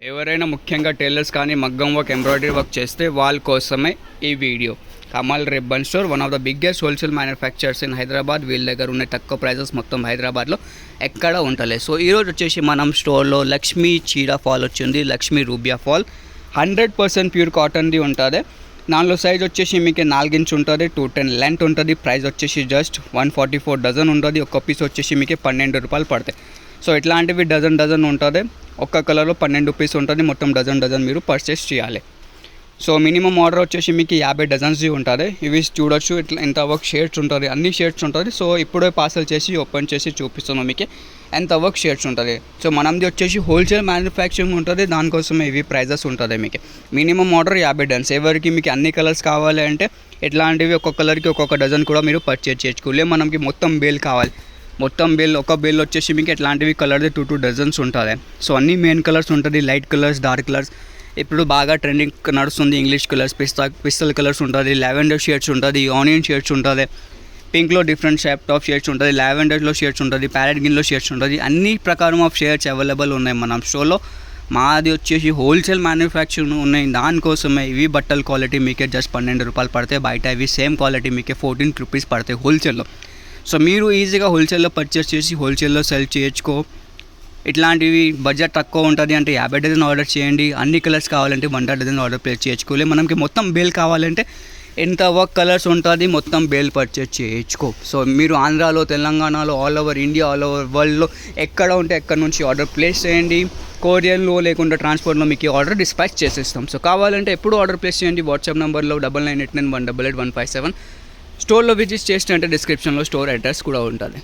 ఎవరైనా ముఖ్యంగా టైలర్స్ కానీ మగ్గం వర్క్ ఎంబ్రాయిడరీ వర్క్ చేస్తే వాళ్ళ కోసమే ఈ వీడియో. Kamal ribbon store one of the biggest wholesale manufactures in Hyderabad. వీళ్ళ దగ్గర ఉన్న తక్కువ ప్రైజెస్ మొత్తం హైదరాబాద్లో ఎక్కడ ఉండలేదు. సో ఈరోజు వచ్చేసి మనం స్టోర్లో లక్ష్మీ చీరా ఫాల్ వచ్చింది, లక్ష్మీ రూబియా ఫాల్ 100% ప్యూర్ కాటన్ది ఉంటుంది. దానిలో సైజ్ వచ్చేసి మీకు 4 ఇంచ్ ఉంటుంది, 210 లెంత్ ఉంటుంది. ప్రైస్ వచ్చేసి జస్ట్ 144 డజన్ ఉంటుంది. ఒక్క పీస్ వచ్చేసి మీకు 12 రూపాయలు పడతాయి. సో ఇట్లాంటివి డజన్ ఉంటుంది. ఒక్క కలర్లో 12 పీస్ ఉంటుంది. మొత్తం డజన్ మీరు పర్చేస్ చేయాలి. సో మినిమం ఆర్డర్ వచ్చేసి మీకు 50 డజన్స్ది ఉంటుంది. ఇవి చూడొచ్చు, ఇట్లా ఎంత వర్క్ షేడ్స్ ఉంటుంది, అన్ని షేడ్స్ ఉంటుంది. సో ఇప్పుడే పార్సల్ చేసి ఓపెన్ చేసి చూపిస్తున్నాం మీకు ఎంత వర్క్ షేడ్స్ ఉంటుంది. సో మనది వచ్చేసి హోల్సేల్ మ్యానుఫ్యాక్చరింగ్ ఉంటుంది, దానికోసమే ఇవి ప్రైజెస్ ఉంటుంది. మీకు మినిమం ఆర్డర్ 50 డజన్స్. ఎవరికి మీకు అన్ని కలర్స్ కావాలి అంటే ఇట్లాంటివి ఒక్కొక్క కలర్కి ఒక్కొక్క డజన్ కూడా మీరు పర్చేజ్ చేసుకోలే. మనకి మొత్తం బేల్ కావాలి. మొత్తం బేల్ ఒక బేల్ వచ్చేసి మీకు ఇట్లాంటివి కలర్ది 2 డజన్స్ ఉంటుంది. సో అన్ని మెయిన్ కలర్స్ ఉంటుంది, లైట్ కలర్స్, డార్క్ కలర్స్. ఇప్పుడు బాగా ట్రెండింగ్ నడుస్తుంది ఇంగ్లీష్ కలర్స్, పిస్టల్ కలర్స్ ఉంటుంది, లావెండర్ షేడ్స్ ఉంటుంది, ఆనియన్ షేడ్స్ ఉంటుంది, పింక్లో డిఫరెంట్ షేప్ ఆఫ్ షేడ్స్ ఉంటుంది, లావెండర్లో షేడ్స్ ఉంటుంది, ప్యారెట్ గ్రీన్లో షేడ్స్ ఉంటుంది. అన్ని ప్రకారం ఆఫ్ షేడ్స్ అవైలబుల్ ఉన్నాయి మన షోలో. మాది వచ్చేసి హోల్సేల్ మ్యానుఫ్యాక్చరింగ్ ఉన్నాయి, దానికోసమే ఇవి బట్టల క్వాలిటీ మీకే జస్ట్ 12 రూపాయలు పడతాయి. బయట ఇవి సేమ్ క్వాలిటీ మీకే 14 రూపీస్ పడతాయి హోల్సేల్లో. సో మీరు ఈజీగా హోల్సేల్లో పర్చేస్ చేసి హోల్సేల్లో సెల్ చేయొచ్చుకో. ఇట్లాంటివి బడ్జెట్ తక్కువ ఉంటుంది అంటే 50 డజన్ ఆర్డర్ చేయండి. అన్ని కలర్స్ కావాలంటే 100 డజన్ ఆర్డర్ ప్లేస్ చేసుకోలే. మనకి మొత్తం బేల్ కావాలంటే ఎంత వర్క్ కలర్స్ ఉంటుంది మొత్తం బేల్ పర్చేస్ చేయించుకో. సో మీరు ఆంధ్రాలో, తెలంగాణలో, all over India, all over వరల్డ్లో ఎక్కడ ఉంటే ఎక్కడ నుంచి ఆర్డర్ ప్లేస్ చేయండి. కొరియర్లో లేకుండా ట్రాన్స్పోర్ట్లో మీకు ఆర్డర్ డిస్పాచ్ చేసేస్తాం. సో కావాలంటే ఎప్పుడు ఆర్డర్ ప్లేస్ చేయండి. వాట్సాప్ నెంబర్లో 9989188157. స్టోర్లో విజిట్ చేసినట్టే డిస్క్రిప్షన్లో స్టోర్ అడ్రస్ కూడా ఉంటుంది.